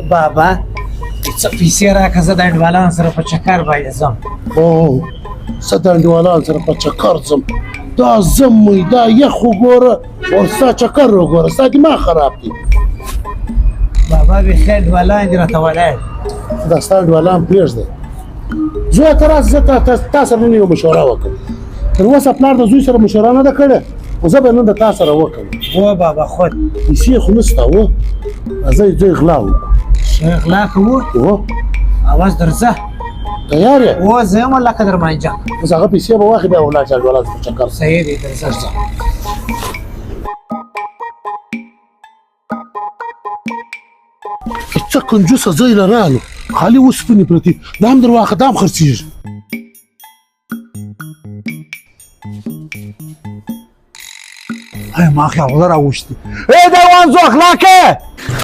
بابا څه پیسې راکړه زه د انډیوالانو سره په چکر باندې ځم. او زه د انډیوالانو سره په چکر ځم. دا ژمی دا یخ وګوره او ستا چکر وګوره ستا دماغ خراب دی. بابا بیخي انډیوالان دي راته ولاړ. دا ستا انډیوالان پرېږده. زویه ته راسه زه تا سره نن یو مشوره وکړم. تر اوسه پلار د زوی سره مشوره نه ده کړې خو زه به نن د تا سره وکړم. و بابا خود پیسې خو نشته و راځئ زوی غلا وکړو. ښه غلا کوو و اواز درځه. تیار یې؟ و زه یم الله قدر مانجه. اوس هغه پیسې به واخلې بیا ولاړ شې انډیوالانو سره په چکر. صحیح دی درځه. څه کنجوسه ځای له رالو خالي اوسپنې پرتې دا هم در واخه دا هم خرڅېږي. ما خیال راوشتی ای دیوان زو اخلاقه